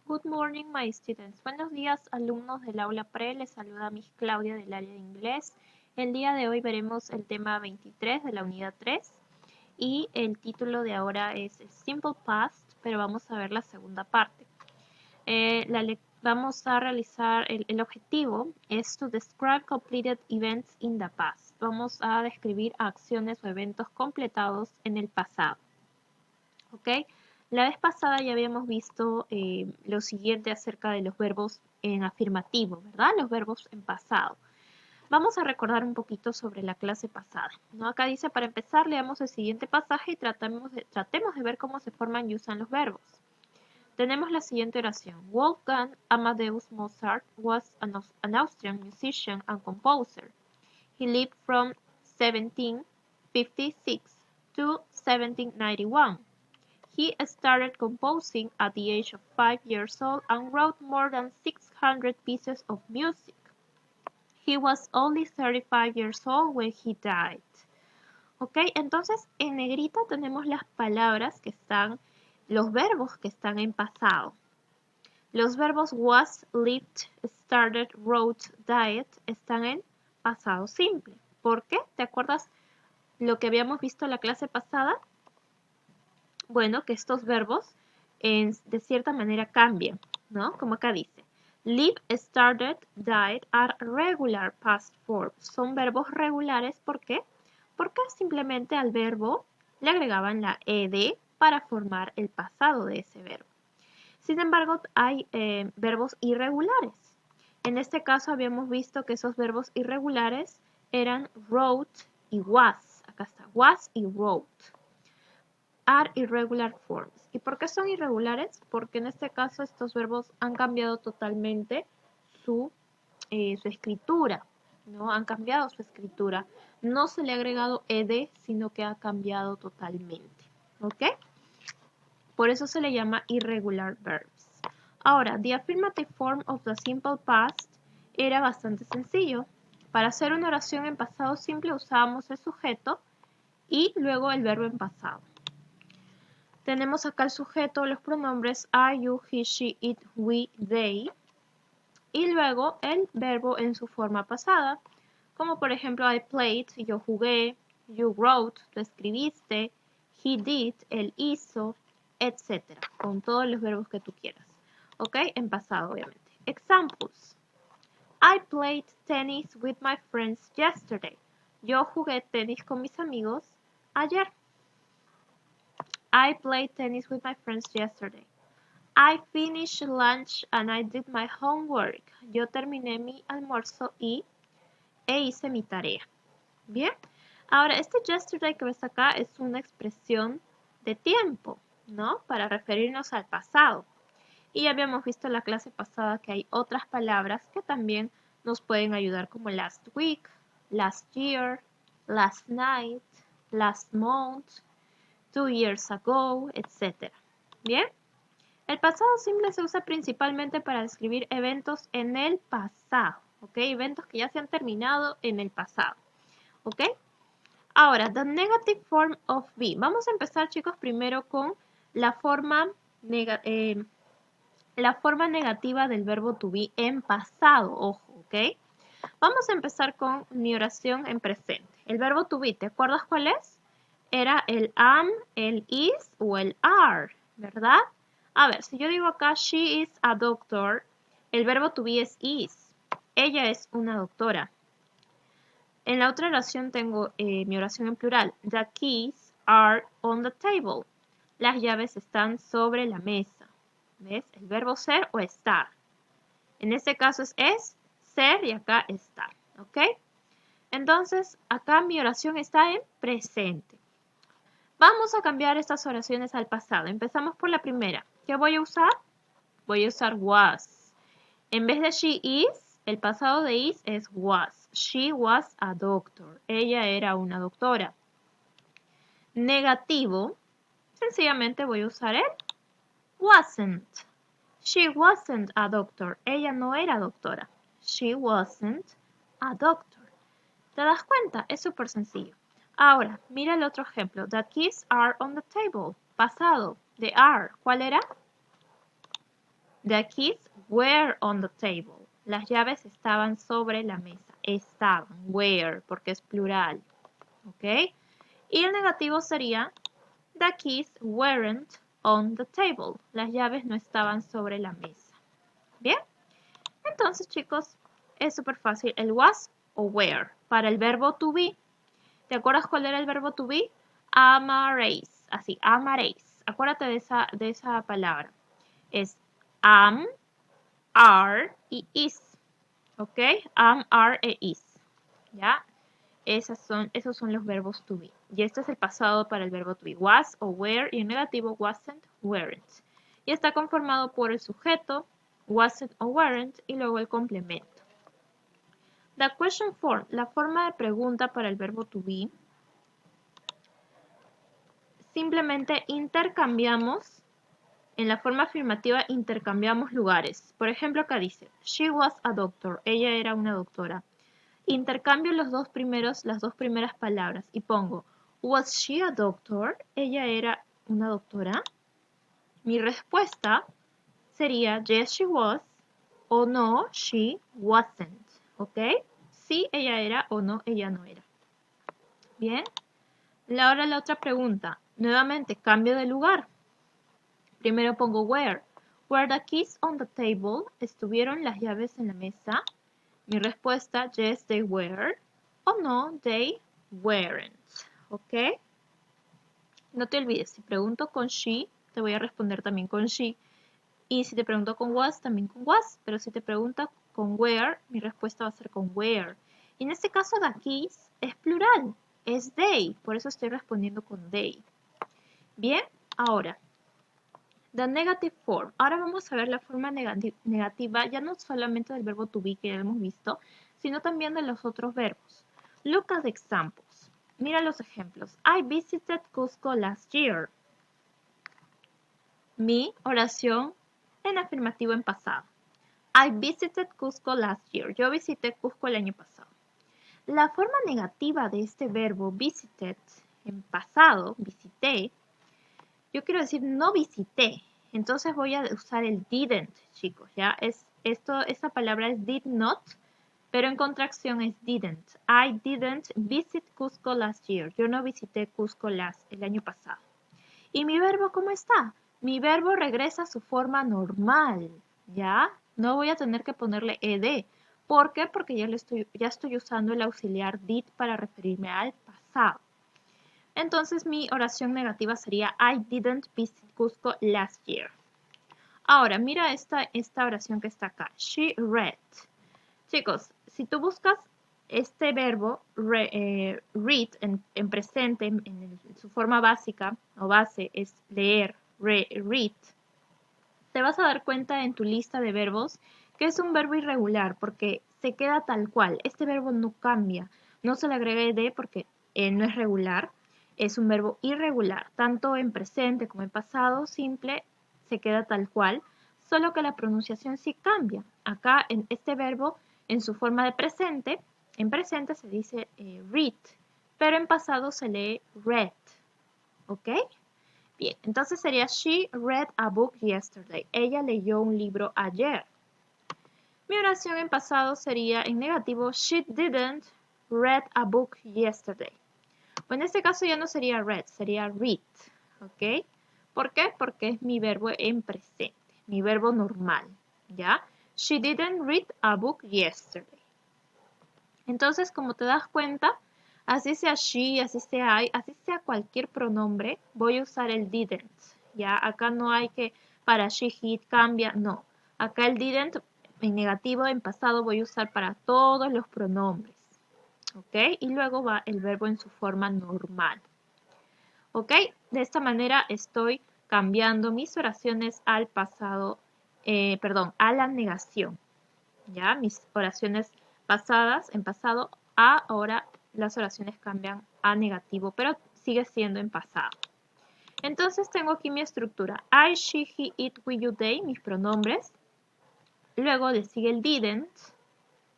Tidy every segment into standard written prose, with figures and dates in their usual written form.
Good morning, my students. Buenos días, alumnos del aula pre. Les saluda Miss Claudia del área de inglés. El día de hoy veremos el tema 23 de la unidad 3 y el título de ahora es Simple Past, pero vamos a ver la segunda parte. Vamos a realizar el objetivo es to describe completed events in the past. Vamos a describir acciones o eventos completados en el pasado. ¿Ok? La vez pasada ya habíamos visto lo siguiente acerca de los verbos en afirmativo, ¿verdad? Los verbos en pasado. Vamos a recordar un poquito sobre la clase pasada, ¿no? Acá dice, para empezar, leamos el siguiente pasaje y tratemos de ver cómo se forman y usan los verbos. Tenemos la siguiente oración. Wolfgang Amadeus Mozart was an Austrian musician and composer. He lived from 1756 to 1791. He started composing at the age of 5 years old and wrote more than 600 pieces of music. He was only 35 years old when he died. Ok, entonces en negrita tenemos las palabras que están, los verbos que están en pasado. Los verbos was, lived, started, wrote, died están en pasado simple. ¿Por qué? ¿Te acuerdas lo que habíamos visto en la clase pasada? Bueno, que estos verbos de cierta manera cambian, ¿no? Como acá dice. Live, started, died are regular past forms. Son verbos regulares, ¿por qué? Porque simplemente al verbo le agregaban la ed para formar el pasado de ese verbo. Sin embargo, hay verbos irregulares. En este caso habíamos visto que esos verbos irregulares eran wrote y was. Acá está, was y wrote. Are irregular forms. ¿Y por qué son irregulares? Porque en este caso estos verbos han cambiado totalmente su escritura, ¿no? Han cambiado su escritura. No se le ha agregado ed, sino que ha cambiado totalmente, ¿ok? Por eso se le llama irregular verbs. Ahora, the affirmative form of the simple past era bastante sencillo. Para hacer una oración en pasado simple usábamos el sujeto y luego el verbo en pasado. Tenemos acá el sujeto, los pronombres I, you, he, she, it, we, they. Y luego el verbo en su forma pasada, como por ejemplo I played, yo jugué, you wrote, tú escribiste, he did, él hizo, etc. Con todos los verbos que tú quieras. ¿Ok? En pasado, obviamente. Examples. I played tennis with my friends yesterday. Yo jugué tenis con mis amigos ayer. I played tennis with my friends yesterday. I finished lunch and I did my homework. Yo terminé mi almuerzo e hice mi tarea. Bien. Ahora, este yesterday que ves acá es una expresión de tiempo, ¿no? Para referirnos al pasado. Y ya habíamos visto en la clase pasada que hay otras palabras que también nos pueden ayudar como last week, last year, last night, last month, 2 years ago, etc. Bien. El pasado simple se usa principalmente para describir eventos en el pasado, ¿ok? Eventos que ya se han terminado en el pasado, ¿ok? Ahora, the negative form of be. Vamos a empezar, chicos, primero con la forma negativa del verbo to be en pasado, ojo, ¿ok? Vamos a empezar con mi oración en presente. El verbo to be, ¿te acuerdas cuál es? Era el am, el is o el are, ¿verdad? A ver, si yo digo acá, she is a doctor, el verbo to be es is. Ella es una doctora. En la otra oración tengo mi oración en plural. The keys are on the table. Las llaves están sobre la mesa. ¿Ves? El verbo ser o estar. En este caso es ser y acá estar. ¿Ok? Entonces, acá mi oración está en presente. Vamos a cambiar estas oraciones al pasado. Empezamos por la primera. ¿Qué voy a usar? Voy a usar was. En vez de she is, el pasado de is es was. She was a doctor. Ella era una doctora. Negativo, sencillamente voy a usar el wasn't. She wasn't a doctor. Ella no era doctora. She wasn't a doctor. ¿Te das cuenta? Es súper sencillo. Ahora, mira el otro ejemplo. The keys are on the table. Pasado. The are. ¿Cuál era? The keys were on the table. Las llaves estaban sobre la mesa. Estaban, were, porque es plural. ¿Ok? Y el negativo sería the keys weren't on the table. Las llaves no estaban sobre la mesa. ¿Bien? Entonces, chicos, es súper fácil. El was o were. Para el verbo to be. ¿Te acuerdas cuál era el verbo to be? Amaréis. Así, amaréis. Acuérdate de esa palabra. Es am, are y is. ¿Ok? Am, are e is. ¿Ya? Esos son los verbos to be. Y este es el pasado para el verbo to be. Was o were y el negativo wasn't, weren't. Y está conformado por el sujeto, wasn't o weren't y luego el complemento. The question form, la forma de pregunta para el verbo to be. Simplemente intercambiamos, en la forma afirmativa intercambiamos lugares. Por ejemplo, acá dice, she was a doctor, ella era una doctora. Intercambio las dos primeras palabras y pongo, was she a doctor? Ella era una doctora. Mi respuesta sería, yes she was, o no, she wasn't. ¿Ok? Sí, ella era o no, ella no era. Bien. Ahora la otra pregunta. Nuevamente, cambio de lugar. Primero pongo where. Were the keys on the table? ¿Estuvieron las llaves en la mesa? Mi respuesta, yes, they were. O no, they weren't. ¿Ok? No te olvides, si pregunto con she, te voy a responder también con she. Y si te pregunto con was, también con was. Pero si te pregunta con where, mi respuesta va a ser con where. Y en este caso, the keys es plural. Es they. Por eso estoy respondiendo con they. Bien, ahora. The negative form. Ahora vamos a ver la forma negativa, ya no solamente del verbo to be que ya hemos visto, sino también de los otros verbos. Look at the examples. Mira los ejemplos. I visited Cusco last year. Mi oración en afirmativo en pasado. I visited Cusco last year. Yo visité Cusco el año pasado. La forma negativa de este verbo visited en pasado, visité, yo quiero decir no visité. Entonces voy a usar el didn't, chicos, ¿ya? Esta palabra es did not, pero en contracción es didn't. I didn't visit Cusco last year. Yo no visité Cusco el año pasado. ¿Y mi verbo cómo está? Mi verbo regresa a su forma normal, ¿ya? No voy a tener que ponerle ed. ¿Por qué? Porque ya estoy usando el auxiliar did para referirme al pasado. Entonces mi oración negativa sería I didn't visit Cusco last year. Ahora, mira esta oración que está acá. She read. Chicos, si tú buscas este verbo read en presente, en su forma básica o base es leer, read, te vas a dar cuenta en tu lista de verbos que es un verbo irregular porque se queda tal cual. Este verbo no cambia, no se le agrega ed porque no es regular. Es un verbo irregular, tanto en presente como en pasado simple se queda tal cual, solo que la pronunciación sí cambia. Acá en este verbo, en su forma de presente, en presente se dice read, pero en pasado se lee read. ¿Ok? Bien, entonces sería she read a book yesterday. Ella leyó un libro ayer. Mi oración en pasado sería en negativo, she didn't read a book yesterday. En este caso ya no sería read, sería read. ¿Ok? ¿Por qué? Porque es mi verbo en presente, mi verbo normal. ¿Ya? She didn't read a book yesterday. Entonces, como te das cuenta, así sea she, así sea I, así sea cualquier pronombre, voy a usar el didn't. ¿Ya? Acá no hay que para she, he, cambia, no. Acá el didn't en negativo, en pasado, voy a usar para todos los pronombres. ¿Ok? Y luego va el verbo en su forma normal. ¿Ok? De esta manera estoy cambiando mis oraciones al pasado, a la negación. ¿Ya? Mis oraciones pasadas, en pasado, ahora las oraciones cambian a negativo, pero sigue siendo en pasado. Entonces tengo aquí mi estructura. I, she, he, it, we, you, they, mis pronombres. Luego le sigue el didn't,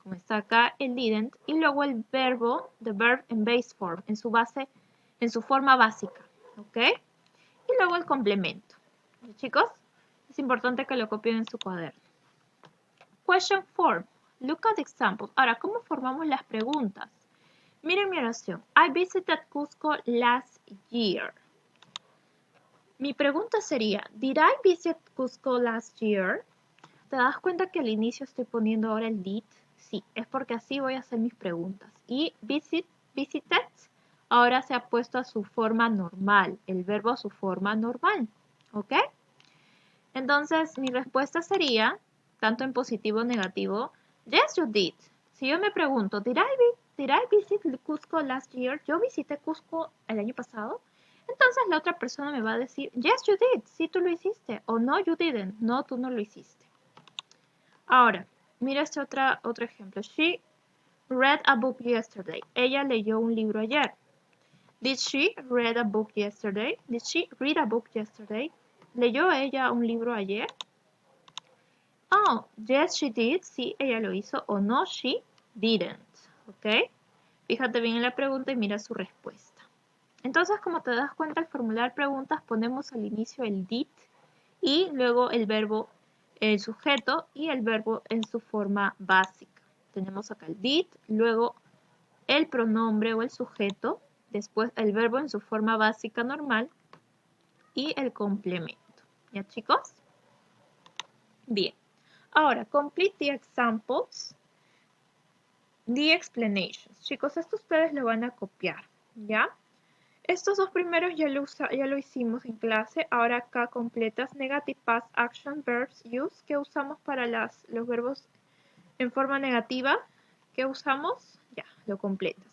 como está acá el didn't, y luego el verbo, the verb in base form, en su forma básica, ¿ok? Y luego el complemento. ¿Sí, chicos? Es importante que lo copien en su cuaderno. Question form. Look at examples. Ahora, ¿cómo formamos las preguntas? Miren mi oración. I visited Cusco last year. Mi pregunta sería, did I visit Cusco last year? ¿Te das cuenta que al inicio estoy poniendo ahora el did? Sí, es porque así voy a hacer mis preguntas. Y visited ahora se ha puesto a su forma normal, el verbo a su forma normal. ¿Ok? Entonces, mi respuesta sería, tanto en positivo o negativo, yes, you did. Si yo me pregunto, did I visit Cusco last year? ¿Yo visité Cusco el año pasado? Entonces la otra persona me va a decir, yes, you did. Sí, tú lo hiciste. O no, you didn't. No, tú no lo hiciste. Ahora, mira este otro ejemplo. She read a book yesterday. Ella leyó un libro ayer. Did she read a book yesterday? Did she read a book yesterday? ¿Leyó ella un libro ayer? Oh, yes, she did. Sí, ella lo hizo. O no, she didn't. ¿Ok? Fíjate bien en la pregunta y mira su respuesta. Entonces, como te das cuenta, al formular preguntas ponemos al inicio el did y luego el verbo, el sujeto y el verbo en su forma básica. Tenemos acá el did, luego el pronombre o el sujeto, después el verbo en su forma básica normal y el complemento. ¿Ya, chicos? Bien. Ahora, complete the examples, the explanations. Chicos, esto ustedes lo van a copiar, ¿ya? Estos dos primeros ya lo hicimos en clase. Ahora acá completas negative past action verbs use que usamos para los verbos en forma negativa. ¿Qué usamos? Ya, lo completas.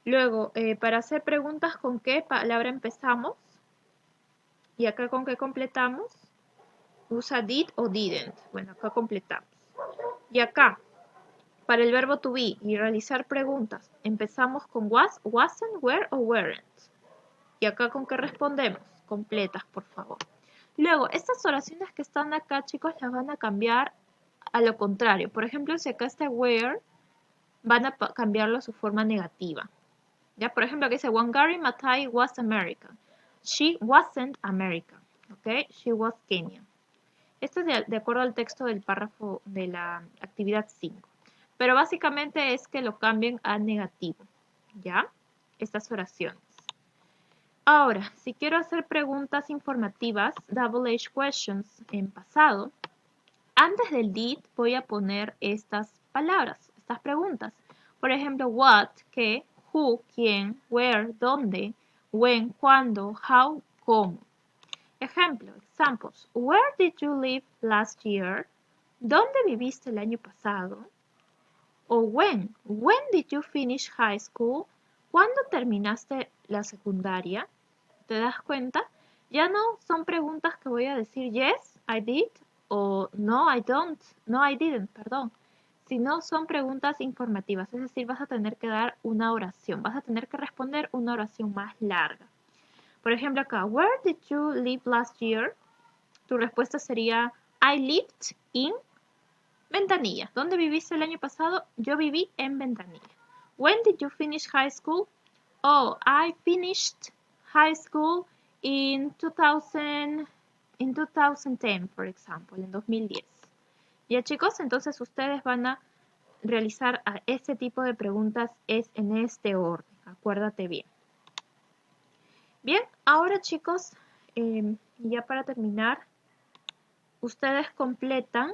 Luego, para hacer preguntas, ¿con qué palabra empezamos? Y acá con qué completamos. Usa did o didn't. Bueno, acá completamos. Y acá, para el verbo to be y realizar preguntas, empezamos con was, wasn't, were o weren't. Y acá con qué respondemos. Completas, por favor. Luego, estas oraciones que están acá, chicos, las van a cambiar a lo contrario. Por ejemplo, si acá está were, van a cambiarlo a su forma negativa. Ya, por ejemplo, aquí dice, Wangari Maathai was American. She wasn't American. ¿Ok? She was Kenyan. Esto es de acuerdo al texto del párrafo de la actividad 5. Pero básicamente es que lo cambien a negativo. ¿Ya? Estas oraciones. Ahora, si quiero hacer preguntas informativas, double H questions en pasado, antes del did voy a poner estas palabras, estas preguntas. Por ejemplo, what, qué, who, quién, where, dónde, when, cuándo, how, cómo. Ejemplo, examples. Where did you live last year? ¿Dónde viviste el año pasado? O when did you finish high school? ¿Cuándo terminaste la secundaria? ¿Te das cuenta? Ya no son preguntas que voy a decir yes, I did o no, I don't, no, I didn't, perdón. Sino son preguntas informativas, es decir, vas a tener que dar una oración, vas a tener que responder una oración más larga. Por ejemplo acá, where did you live last year? Tu respuesta sería I lived in Ventanilla. ¿Dónde viviste el año pasado? Yo viví en Ventanilla. When did you finish high school? Oh, I finished high school in 2010, for example, en 2010. Ya, chicos, entonces ustedes van a realizar este tipo de preguntas en este orden. Acuérdate bien. Bien, ahora, chicos, ya para terminar, ustedes completan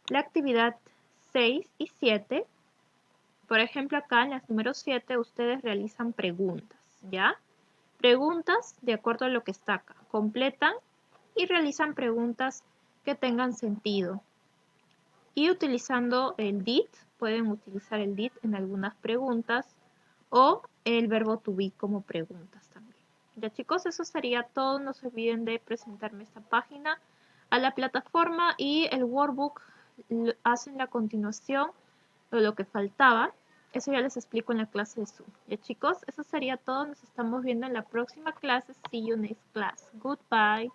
la actividad 6 y 7. Por ejemplo, acá en las números 7 ustedes realizan preguntas, ¿ya? Preguntas de acuerdo a lo que está acá. Completan y realizan preguntas que tengan sentido. Y utilizando el did, pueden utilizar el did en algunas preguntas o el verbo to be como preguntas también. Ya, chicos, eso sería todo. No se olviden de presentarme esta página a la plataforma y el workbook hacen la continuación de lo que faltaba. Eso ya les explico en la clase de Zoom. Ya, chicos, eso sería todo. Nos estamos viendo en la próxima clase. See you next class. Goodbye.